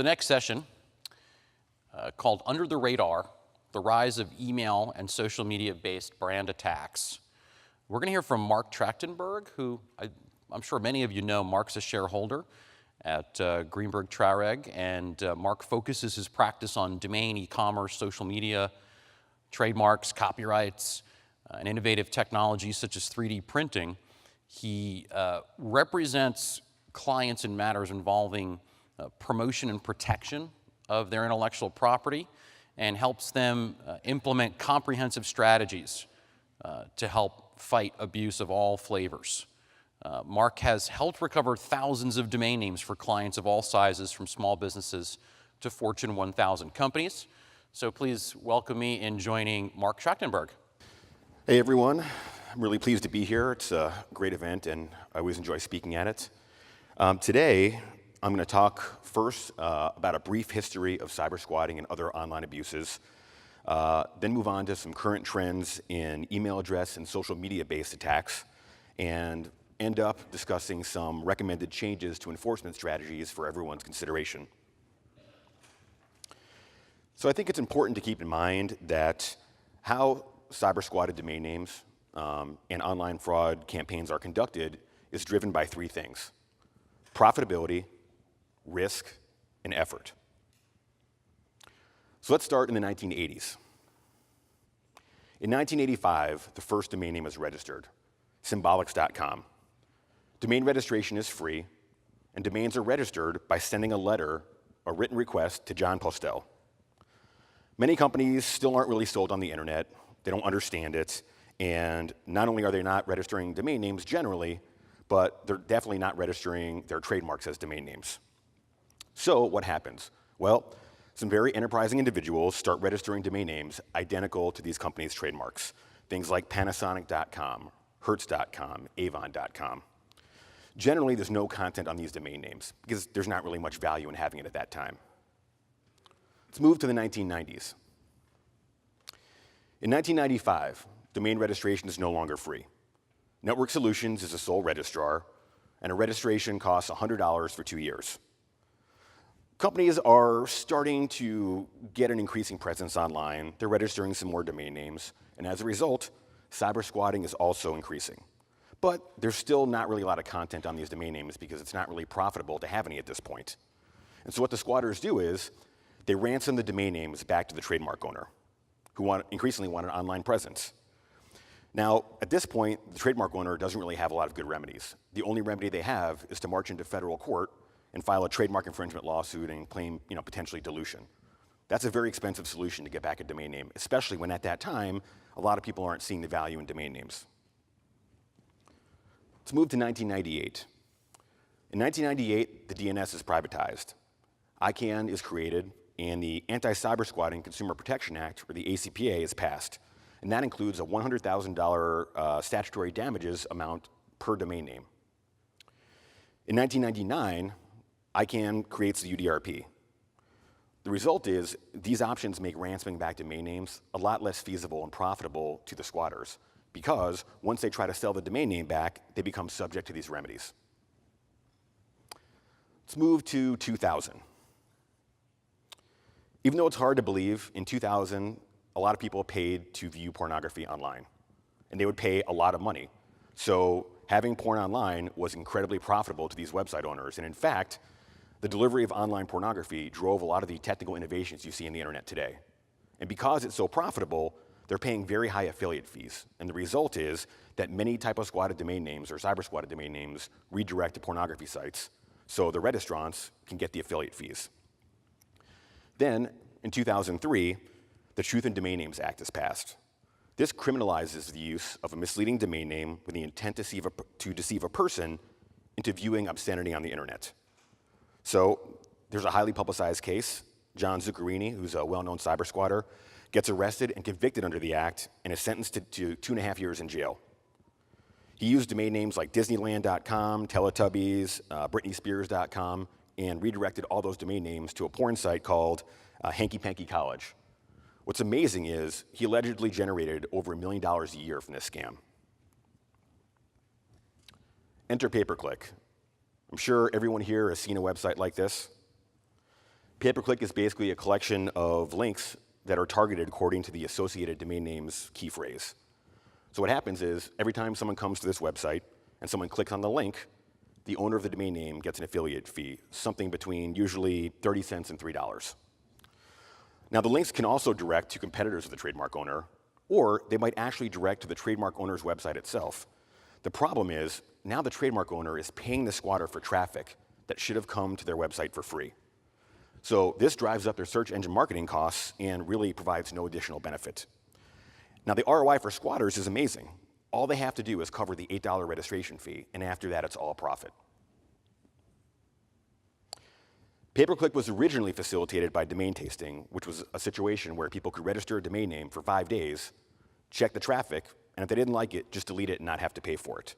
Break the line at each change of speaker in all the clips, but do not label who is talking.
The next session, called Under the Radar, the Rise of Email and Social Media-Based Brand Attacks. We're going to hear from Marc Trachtenberg, who I'm sure many of you know. Marc's a shareholder at Greenberg, Traurig, and Marc focuses his practice on domain, e-commerce, social media, trademarks, copyrights, and innovative technologies such as 3D printing. He represents clients in matters involving promotion and protection of their intellectual property and helps them implement comprehensive strategies to help fight abuse of all flavors. Marc has helped recover thousands of domain names for clients of all sizes, from small businesses to Fortune 1000 companies. So please welcome me in joining Marc Trachtenberg.
Hey everyone, I'm really pleased to be here. It's a great event and I always enjoy speaking at it. Today, I'm going to talk first about a brief history of cyber squatting and other online abuses, then move on to some current trends in email address and social media-based attacks, and end up discussing some recommended changes to enforcement strategies for everyone's consideration. So I think it's important to keep in mind that how cyber squatted domain names and online fraud campaigns are conducted is driven by three things: profitability, risk, and effort. So let's start in the 1980s. In 1985, the first domain name was registered, symbolics.com. Domain registration is free, and domains are registered by sending a written request to John Postel. Many companies still aren't really sold on the internet. They don't understand it, and not only are they not registering domain names generally, but they're definitely not registering their trademarks as domain names. So what happens? Well, some very enterprising individuals start registering domain names identical to these companies' trademarks. Things like Panasonic.com, Hertz.com, Avon.com. Generally, there's no content on these domain names because there's not really much value in having it at that time. Let's move to the 1990s. In 1995, domain registration is no longer free. Network Solutions is a sole registrar, and a registration costs $100 for 2 years. Companies are starting to get an increasing presence online. They're registering some more domain names, and as a result, cyber squatting is also increasing. But there's still not really a lot of content on these domain names because it's not really profitable to have any at this point. And so what the squatters do is they ransom the domain names back to the trademark owner, who increasingly want an online presence. Now, at this point, the trademark owner doesn't really have a lot of good remedies. The only remedy they have is to march into federal court and file a trademark infringement lawsuit and claim, potentially dilution. That's a very expensive solution to get back a domain name, especially when at that time, a lot of people aren't seeing the value in domain names. Let's move to 1998. In 1998, the DNS is privatized. ICANN is created, and the Anti-Cyber Squatting Consumer Protection Act, or the ACPA, is passed. And that includes a $100,000 statutory damages amount per domain name. In 1999, ICANN creates the UDRP. The result is these options make ransoming back domain names a lot less feasible and profitable to the squatters, because once they try to sell the domain name back, they become subject to these remedies. Let's move to 2000. Even though it's hard to believe, in 2000, a lot of people paid to view pornography online, and they would pay a lot of money. So having porn online was incredibly profitable to these website owners, and in fact, the delivery of online pornography drove a lot of the technical innovations you see in the internet today. And because it's so profitable, they're paying very high affiliate fees, and the result is that many typo squatted domain names or cyber squatted domain names redirect to pornography sites, so the registrants can get the affiliate fees. Then, in 2003, the Truth in Domain Names Act is passed. This criminalizes the use of a misleading domain name with the intent to deceive a person into viewing obscenity on the internet. So there's a highly publicized case. John Zuccherini, who's a well-known cyber squatter, gets arrested and convicted under the act and is sentenced to 2.5 years in jail. He used domain names like Disneyland.com, Teletubbies, BritneySpears.com, and redirected all those domain names to a porn site called Hanky Panky College. What's amazing is he allegedly generated over $1 million a year from this scam. Enter pay-per-click. I'm sure everyone here has seen a website like this. Pay-per-click is basically a collection of links that are targeted according to the associated domain name's key phrase. So what happens is every time someone comes to this website and someone clicks on the link, the owner of the domain name gets an affiliate fee, something between usually 30 cents and $3. Now, the links can also direct to competitors of the trademark owner, or they might actually direct to the trademark owner's website itself. The problem is, now the trademark owner is paying the squatter for traffic that should have come to their website for free. So this drives up their search engine marketing costs and really provides no additional benefit. Now, the ROI for squatters is amazing. All they have to do is cover the $8 registration fee, and after that, it's all profit. Pay-per-click was originally facilitated by domain tasting, which was a situation where people could register a domain name for 5 days, check the traffic, and if they didn't like it, just delete it and not have to pay for it.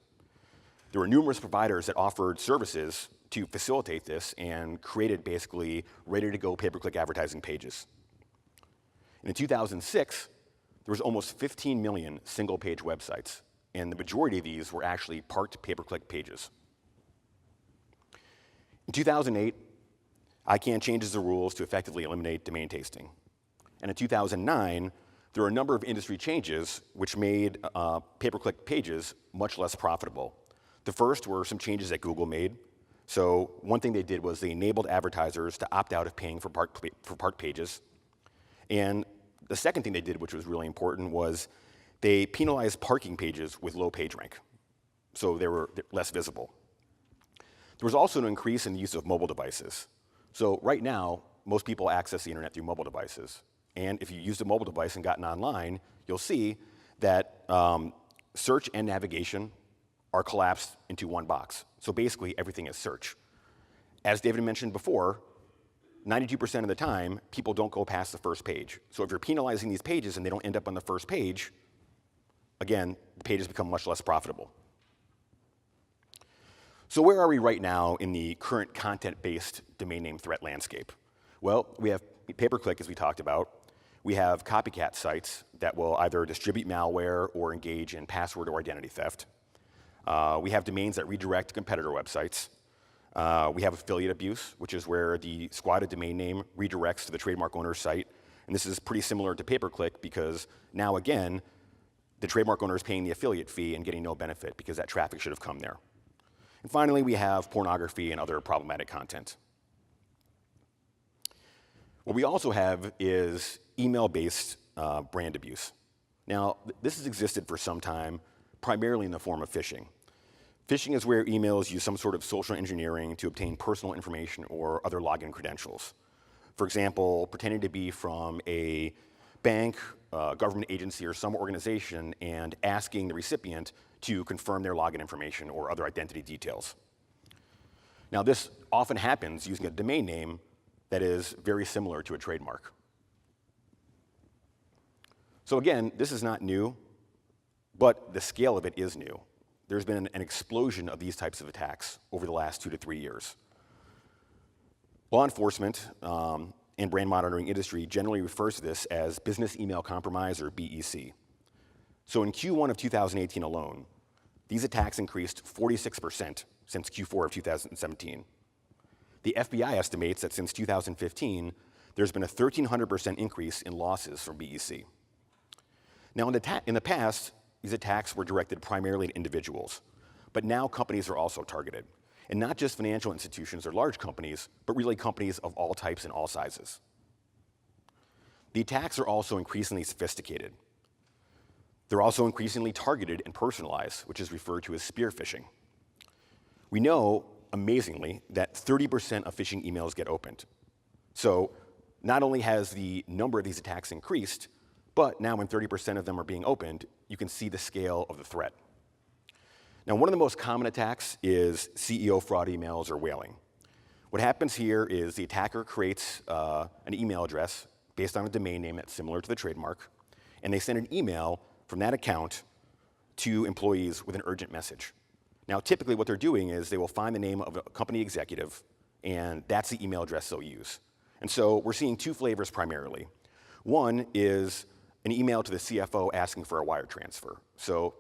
There were numerous providers that offered services to facilitate this and created basically ready-to-go pay-per-click advertising pages. And in 2006, there was almost 15 million single-page websites, and the majority of these were actually parked pay-per-click pages. In 2008, ICANN changes the rules to effectively eliminate domain tasting. And in 2009, there were a number of industry changes which made pay-per-click pages much less profitable. The first were some changes that Google made. So one thing they did was they enabled advertisers to opt out of paying for parked pages. And the second thing they did, which was really important, was they penalized parking pages with low page rank. So they were less visible. There was also an increase in the use of mobile devices. So right now, most people access the internet through mobile devices. And if you used a mobile device and gotten online, you'll see that search and navigation are collapsed into one box. So basically, everything is search. As David mentioned before, 92% of the time, people don't go past the first page. So if you're penalizing these pages and they don't end up on the first page, again, the pages become much less profitable. So where are we right now in the current content-based domain name threat landscape? Well, we have pay-per-click, as we talked about. We have copycat sites that will either distribute malware or engage in password or identity theft. We have domains that redirect to competitor websites. We have affiliate abuse, which is where the squatted domain name redirects to the trademark owner's site. And this is pretty similar to pay-per-click because now, again, the trademark owner is paying the affiliate fee and getting no benefit because that traffic should have come there. And finally, we have pornography and other problematic content. What we also have is email-based brand abuse. Now, this has existed for some time, primarily in the form of phishing. Phishing is where emails use some sort of social engineering to obtain personal information or other login credentials. For example, pretending to be from a bank, government agency, or some organization and asking the recipient to confirm their login information or other identity details. Now, this often happens using a domain name that is very similar to a trademark. So again, this is not new, but the scale of it is new. There's been an explosion of these types of attacks over the last 2 to 3 years. Law enforcement and brand monitoring industry generally refers to this as business email compromise, or BEC. So in Q1 of 2018 alone, these attacks increased 46% since Q4 of 2017. The FBI estimates that since 2015, there's been a 1,300% increase in losses from BEC. Now, in the past, these attacks were directed primarily at individuals, but now companies are also targeted. And not just financial institutions or large companies, but really companies of all types and all sizes. The attacks are also increasingly sophisticated. They're also increasingly targeted and personalized, which is referred to as spear phishing. We know, amazingly, that 30% of phishing emails get opened. So not only has the number of these attacks increased, but now when 30% of them are being opened, you can see the scale of the threat. Now, one of the most common attacks is CEO fraud emails or whaling. What happens here is the attacker creates an email address based on a domain name that's similar to the trademark, and they send an email from that account to employees with an urgent message. Now, typically what they're doing is they will find the name of a company executive, and that's the email address they'll use. And so we're seeing two flavors primarily. One is an email to the CFO asking for a wire transfer. So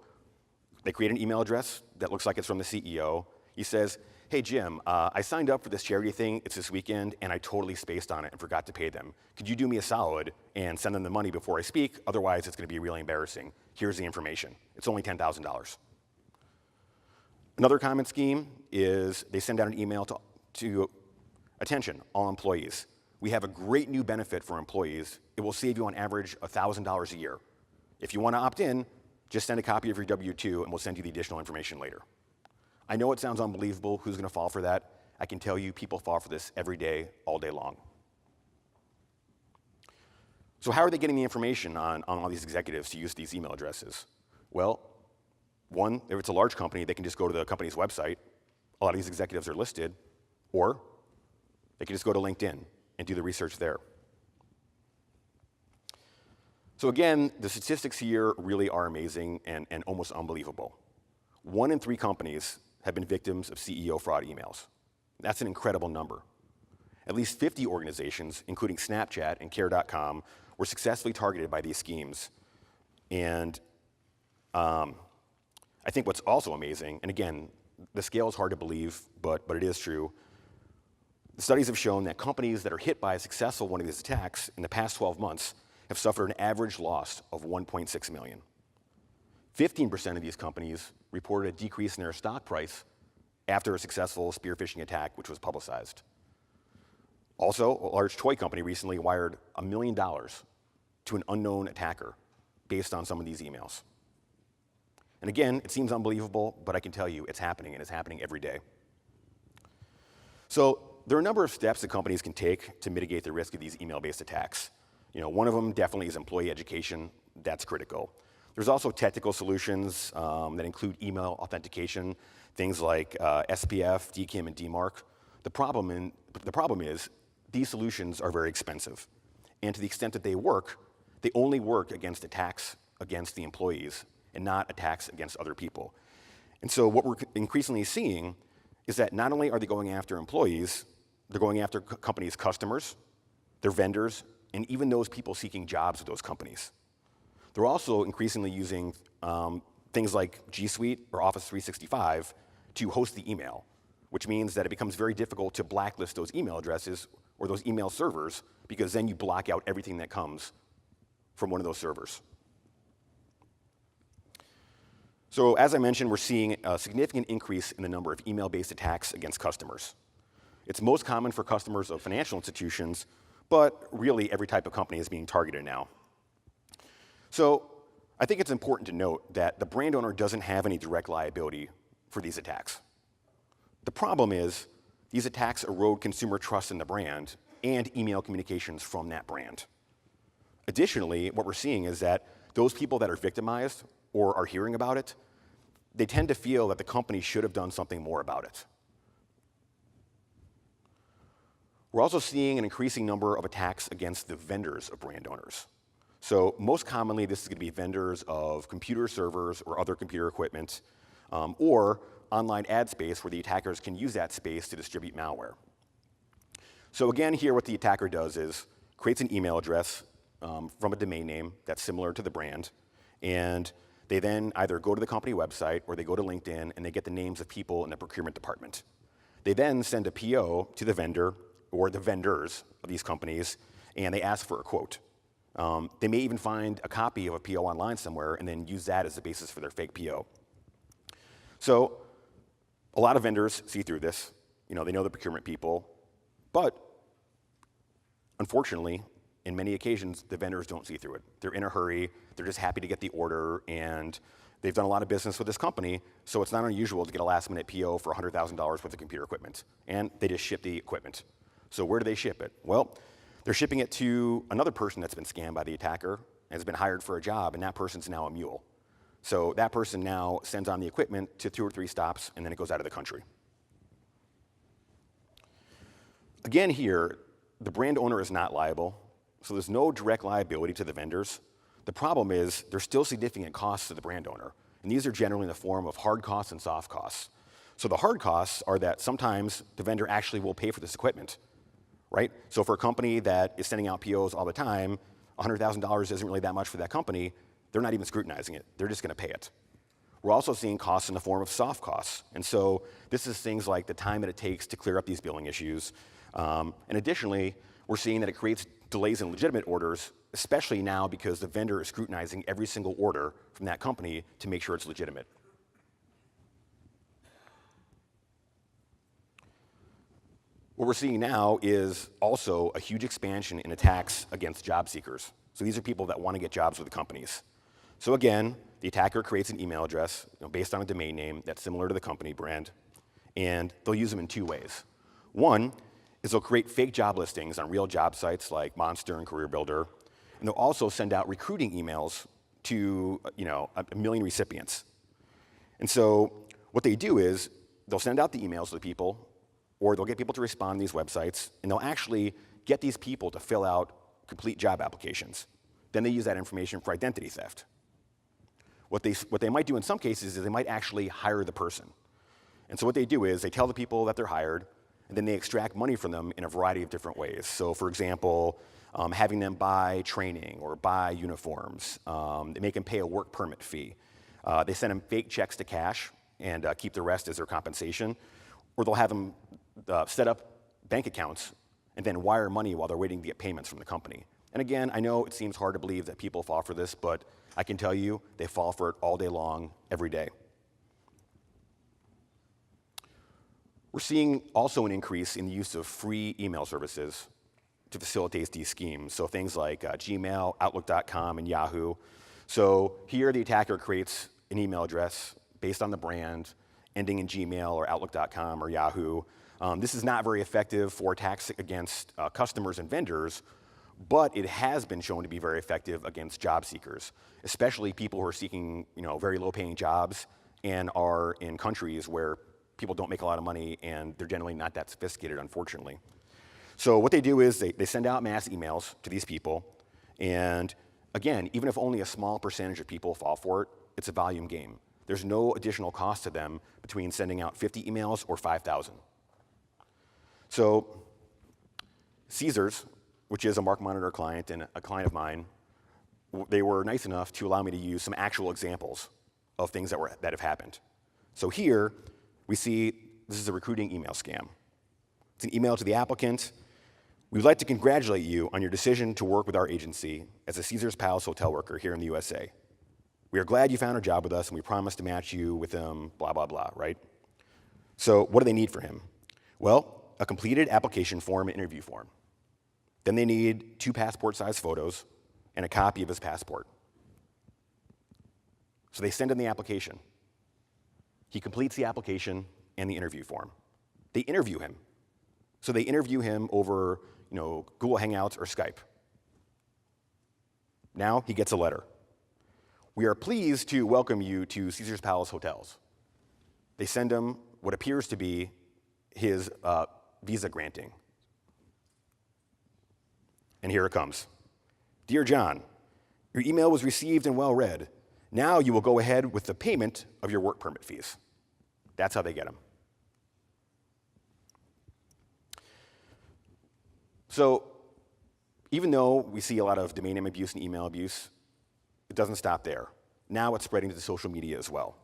they create an email address that looks like it's from the CEO. He says, hey, Jim, I signed up for this charity thing. It's this weekend, and I totally spaced on it and forgot to pay them. Could you do me a solid and send them the money before I speak? Otherwise, it's going to be really embarrassing. Here's the information. It's only $10,000. Another common scheme is they send out an email to attention, all employees. We have a great new benefit for employees. It will save you on average $1,000 a year. If you want to opt in, just send a copy of your W-2 and we'll send you the additional information later. I know it sounds unbelievable. Who's going to fall for that? I can tell you people fall for this every day, all day long. So how are they getting the information on all these executives to use these email addresses? Well, one, if it's a large company, they can just go to the company's website. A lot of these executives are listed. Or they can just go to LinkedIn and do the research there. So again, the statistics here really are amazing and almost unbelievable. 1 in 3 companies have been victims of CEO fraud emails. That's an incredible number. At least 50 organizations, including Snapchat and Care.com, were successfully targeted by these schemes. And I think what's also amazing, and again, the scale is hard to believe, but it is true. The studies have shown that companies that are hit by a successful one of these attacks in the past 12 months have suffered an average loss of $1.6 million. 15% of these companies reported a decrease in their stock price after a successful spear phishing attack, which was publicized. Also, a large toy company recently wired $1 million to an unknown attacker based on some of these emails. And again, it seems unbelievable, but I can tell you it's happening, and it's happening every day. So there are a number of steps that companies can take to mitigate the risk of these email-based attacks. One of them definitely is employee education. That's critical. There's also technical solutions that include email authentication, things like SPF, DKIM, and DMARC. The problem is these solutions are very expensive. And to the extent that they only work against attacks against the employees and not attacks against other people. And so what we're increasingly seeing is that not only are they going after employees, they're going after companies' customers, their vendors, and even those people seeking jobs at those companies. They're also increasingly using things like G Suite or Office 365 to host the email, which means that it becomes very difficult to blacklist those email addresses or those email servers, because then you block out everything that comes from one of those servers. So as I mentioned, we're seeing a significant increase in the number of email-based attacks against customers. It's most common for customers of financial institutions, but really every type of company is being targeted now. So I think it's important to note that the brand owner doesn't have any direct liability for these attacks. The problem is these attacks erode consumer trust in the brand and email communications from that brand. Additionally, what we're seeing is that those people that are victimized or are hearing about it, they tend to feel that the company should have done something more about it. We're also seeing an increasing number of attacks against the vendors of brand owners. So most commonly, this is going to be vendors of computer servers or other computer equipment, or online ad space where the attackers can use that space to distribute malware. So again, here what the attacker does is creates an email address from a domain name that's similar to the brand, and they then either go to the company website or they go to LinkedIn and they get the names of people in the procurement department. They then send a PO to the vendor or the vendors of these companies, and they ask for a quote. They may even find a copy of a PO online somewhere and then use that as the basis for their fake PO. So a lot of vendors see through this. They know the procurement people, but unfortunately, in many occasions, the vendors don't see through it. They're in a hurry, they're just happy to get the order, and they've done a lot of business with this company, so it's not unusual to get a last-minute PO for $100,000 worth of computer equipment, and they just ship the equipment. So where do they ship it? Well, they're shipping it to another person that's been scammed by the attacker and has been hired for a job, and that person's now a mule. So that person now sends on the equipment to 2 or 3 stops, and then it goes out of the country. Again here, the brand owner is not liable, so there's no direct liability to the vendors. The problem is there's still significant costs to the brand owner, and these are generally in the form of hard costs and soft costs. So the hard costs are that sometimes the vendor actually will pay for this equipment, right? So for a company that is sending out POs all the time, $100,000 isn't really that much for that company. They're not even scrutinizing it. They're just going to pay it. We're also seeing costs in the form of soft costs. And so this is things like the time that it takes to clear up these billing issues. And additionally, we're seeing that it creates delays in legitimate orders, especially now because the vendor is scrutinizing every single order from that company to make sure it's legitimate. What we're seeing now is also a huge expansion in attacks against job seekers. So these are people that want to get jobs with companies. So again, the attacker creates an email address based on a domain name that's similar to the company brand, and they'll use them in two ways. One is they'll create fake job listings on real job sites like Monster and Career Builder, and they'll also send out recruiting emails to a million recipients. And so what they do is they'll send out the emails to the people, or they'll get people to respond to these websites, and they'll actually get these people to fill out complete job applications. Then they use that information for identity theft. What they might do in some cases is they might actually hire the person. And so what they do is they tell the people that they're hired, and then they extract money from them in a variety of different ways. So for example, having them buy training or buy uniforms. They make them pay a work permit fee. They send them fake checks to cash and keep the rest as their compensation. Or they'll have them set up bank accounts and then wire money while they're waiting to get payments from the company. And again, I know it seems hard to believe that people fall for this, but I can tell you they fall for it all day long, every day. We're seeing also an increase in the use of free email services to facilitate these schemes. So things like Gmail, Outlook.com, and Yahoo. So here the attacker creates an email address based on the brand, ending in Gmail or Outlook.com or Yahoo. This is not very effective for attacks against customers and vendors, but it has been shown to be very effective against job seekers, especially people who are seeking very low-paying jobs and are in countries where people don't make a lot of money and they're generally not that sophisticated, unfortunately. So what they do is they send out mass emails to these people, and again, even if only a small percentage of people fall for it, it's a volume game. There's no additional cost to them between sending out 50 emails or 5,000. So Caesars, which is a MarkMonitor client and a client of mine, they were nice enough to allow me to use some actual examples of things that have happened. So here we see this is a recruiting email scam. It's an email to the applicant. We'd like to congratulate you on your decision to work with our agency as a Caesars Palace hotel worker here in the USA. We are glad you found a job with us, and we promise to match you with blah, blah, blah, right? So what do they need for him? Well, a completed application form and interview form. Then they need 2 passport-sized photos and a copy of his passport. So they send him the application. He completes the application and the interview form. They interview him. So they interview him over Google Hangouts or Skype. Now he gets a letter. We are pleased to welcome you to Caesars Palace Hotels. They send him what appears to be his visa granting. And here it comes. Dear John, your email was received and well read. Now you will go ahead with the payment of your work permit fees. That's how they get him. So even though we see a lot of domain name abuse and email abuse, it doesn't stop there. Now it's spreading to social media as well.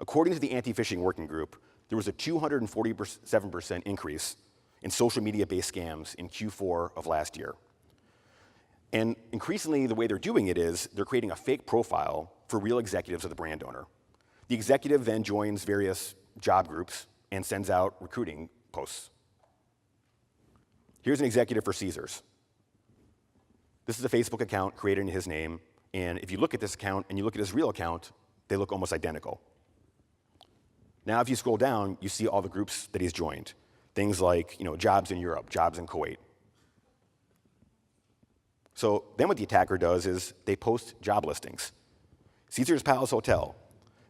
According to the Anti-Phishing Working Group, there was a 247% increase in social media-based scams in Q4 of last year. And increasingly, the way they're doing it is they're creating a fake profile for real executives of the brand owner. The executive then joins various job groups and sends out recruiting posts. Here's an executive for Caesars. This is a Facebook account created in his name, and if you look at this account and you look at his real account, they look almost identical. Now, if you scroll down, you see all the groups that he's joined. Things like, jobs in Europe, jobs in Kuwait. So then what the attacker does is they post job listings. Caesars Palace Hotel,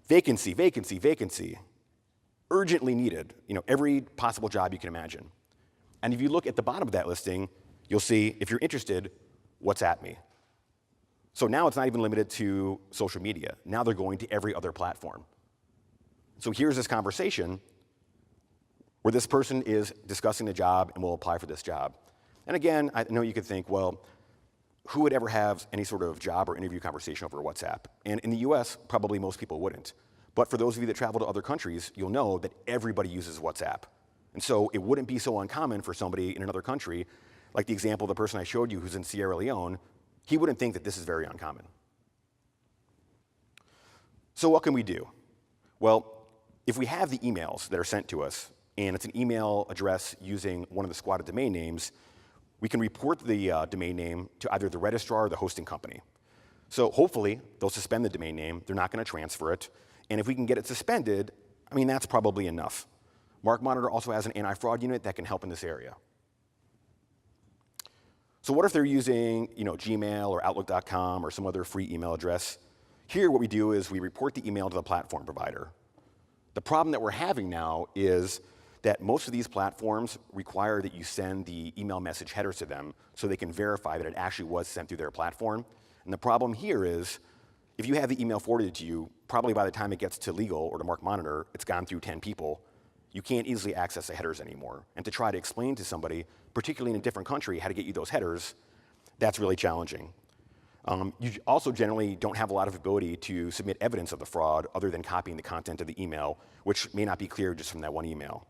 vacancy, vacancy, vacancy, urgently needed, every possible job you can imagine. And if you look at the bottom of that listing, you'll see, if you're interested, what's at me. So now it's not even limited to social media. Now they're going to every other platform. So here's this conversation where this person is discussing the job and will apply for this job. And again, I know you could think, well, who would ever have any sort of job or interview conversation over WhatsApp? And in the US, probably most people wouldn't. But for those of you that travel to other countries, you'll know that everybody uses WhatsApp. And so it wouldn't be so uncommon for somebody in another country, like the example of the person I showed you who's in Sierra Leone, he wouldn't think that this is very uncommon. So what can we do? Well, if we have the emails that are sent to us, and it's an email address using one of the squatted domain names, we can report the domain name to either the registrar or the hosting company. So hopefully, they'll suspend the domain name. They're not going to transfer it. And if we can get it suspended, I mean, that's probably enough. MarkMonitor also has an anti-fraud unit that can help in this area. So what if they're using Gmail or Outlook.com or some other free email address? Here, what we do is we report the email to the platform provider. The problem that we're having now is that most of these platforms require that you send the email message headers to them so they can verify that it actually was sent through their platform. And the problem here is, if you have the email forwarded to you, probably by the time it gets to legal or to MarkMonitor, it's gone through 10 people. You can't easily access the headers anymore. And to try to explain to somebody, particularly in a different country, how to get you those headers, that's really challenging. You also generally don't have a lot of ability to submit evidence of the fraud other than copying the content of the email, which may not be clear just from that one email.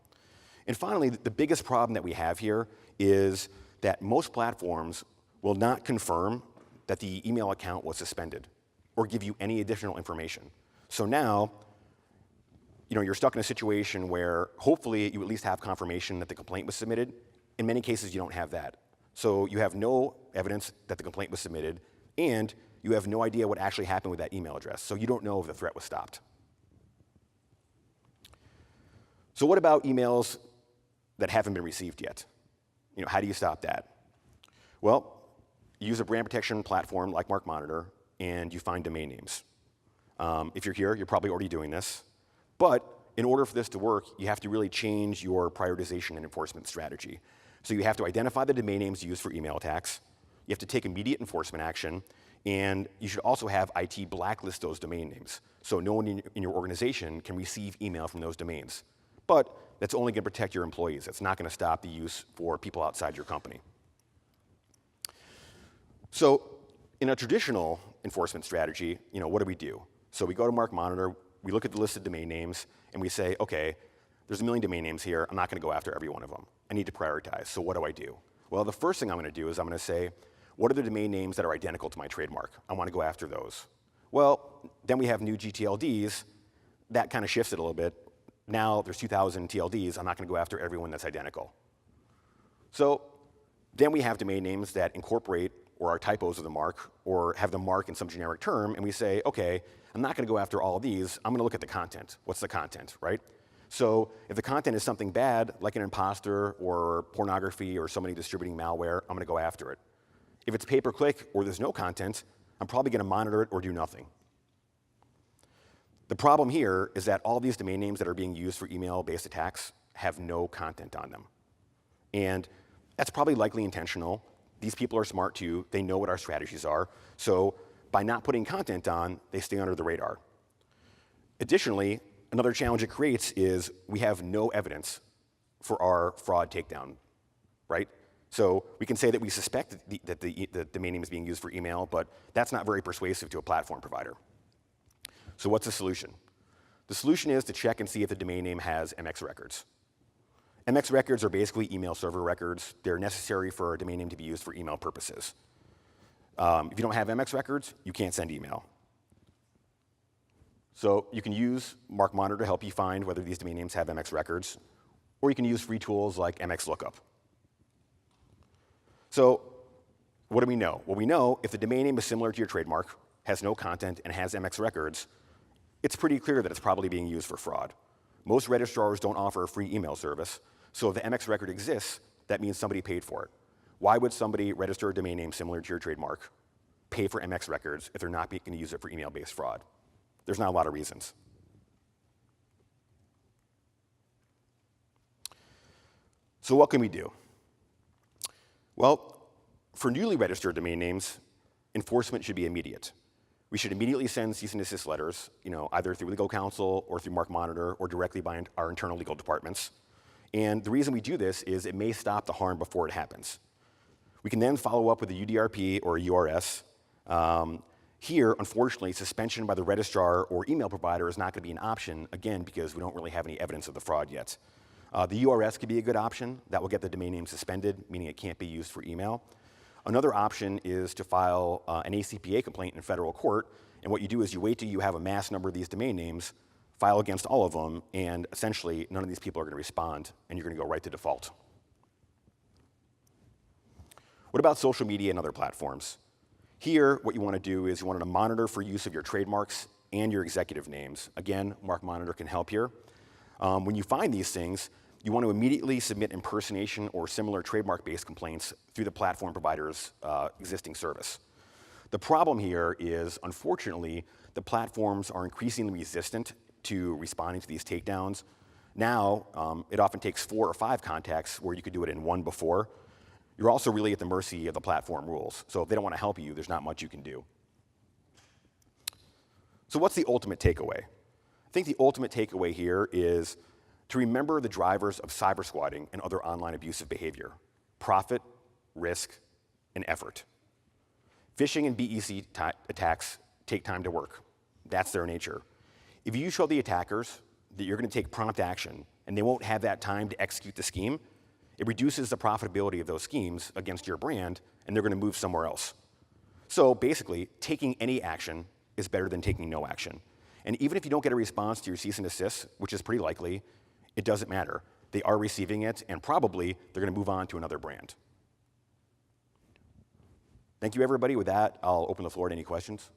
And finally, the biggest problem that we have here is that most platforms will not confirm that the email account was suspended or give you any additional information. So now, you're stuck in a situation where hopefully you at least have confirmation that the complaint was submitted. In many cases, you don't have that. So you have no evidence that the complaint was submitted, and you have no idea what actually happened with that email address. So you don't know if the threat was stopped. So what about emails that haven't been received yet? How do you stop that? Well, you use a brand protection platform like MarkMonitor, and you find domain names. If you're here, you're probably already doing this. But in order for this to work, you have to really change your prioritization and enforcement strategy. So you have to identify the domain names used for email attacks. You have to take immediate enforcement action. And you should also have IT blacklist those domain names, so no one in your organization can receive email from those domains. But that's only going to protect your employees. It's not going to stop the use for people outside your company. So in a traditional enforcement strategy, what do we do? So we go to MarkMonitor, we look at the list of domain names, and we say, okay, there's a million domain names here. I'm not going to go after every one of them. I need to prioritize. So what do I do? Well, the first thing I'm going to do is I'm going to say, what are the domain names that are identical to my trademark? I want to go after those. Well, then we have new GTLDs. That kind of shifts it a little bit. Now there's 2,000 TLDs. I'm not going to go after everyone that's identical. So then we have domain names that incorporate or are typos of the mark or have the mark in some generic term, and we say, okay, I'm not going to go after all of these. I'm going to look at the content. What's the content, right? So if the content is something bad, like an imposter or pornography or somebody distributing malware, I'm going to go after it. If it's pay-per-click or there's no content, I'm probably going to monitor it or do nothing. The problem here is that all these domain names that are being used for email-based attacks have no content on them. And that's probably likely intentional. These people are smart too. They know what our strategies are. So by not putting content on, they stay under the radar. Additionally, another challenge it creates is we have no evidence for our fraud takedown, right? So we can say that we suspect that the domain name is being used for email, but that's not very persuasive to a platform provider. So what's the solution? The solution is to check and see if the domain name has MX records. MX records are basically email server records. They're necessary for a domain name to be used for email purposes. If you don't have MX records, you can't send email. So you can use MarkMonitor to help you find whether these domain names have MX records, or you can use free tools like MX Lookup. So what do we know? Well, we know if the domain name is similar to your trademark, has no content, and has MX records, it's pretty clear that it's probably being used for fraud. Most registrars don't offer a free email service, so if the MX record exists, that means somebody paid for it. Why would somebody register a domain name similar to your trademark, pay for MX records if they're not going to use it for email-based fraud? There's not a lot of reasons. So what can we do? Well, for newly registered domain names, enforcement should be immediate. We should immediately send cease and desist letters, either through legal counsel or through MarkMonitor or directly by our internal legal departments. And the reason we do this is it may stop the harm before it happens. We can then follow up with a UDRP or a URS. Here, unfortunately, suspension by the registrar or email provider is not going to be an option, again, because we don't really have any evidence of the fraud yet. The URS could be a good option. That will get the domain name suspended, meaning it can't be used for email. Another option is to file an ACPA complaint in federal court, and what you do is you wait till you have a mass number of these domain names, file against all of them, and essentially none of these people are going to respond, and you're going to go right to default. What about social media and other platforms? Here, what you want to do is you want to monitor for use of your trademarks and your executive names. Again, MarkMonitor can help here. When you find these things, you want to immediately submit impersonation or similar trademark-based complaints through the platform provider's existing service. The problem here is, unfortunately, the platforms are increasingly resistant to responding to these takedowns. Now, it often takes 4 or 5 contacts where you could do it in one before. You're also really at the mercy of the platform rules. So if they don't want to help you, there's not much you can do. So what's the ultimate takeaway? I think the ultimate takeaway here is to remember the drivers of cyber squatting and other online abusive behavior: profit, risk, and effort. Phishing and BEC attacks take time to work. That's their nature. If you show the attackers that you're going to take prompt action and they won't have that time to execute the scheme, it reduces the profitability of those schemes against your brand, and they're going to move somewhere else. So basically, taking any action is better than taking no action. And even if you don't get a response to your cease and desist, which is pretty likely, it doesn't matter. They are receiving it, and probably they're going to move on to another brand. Thank you, everybody. With that, I'll open the floor to any questions.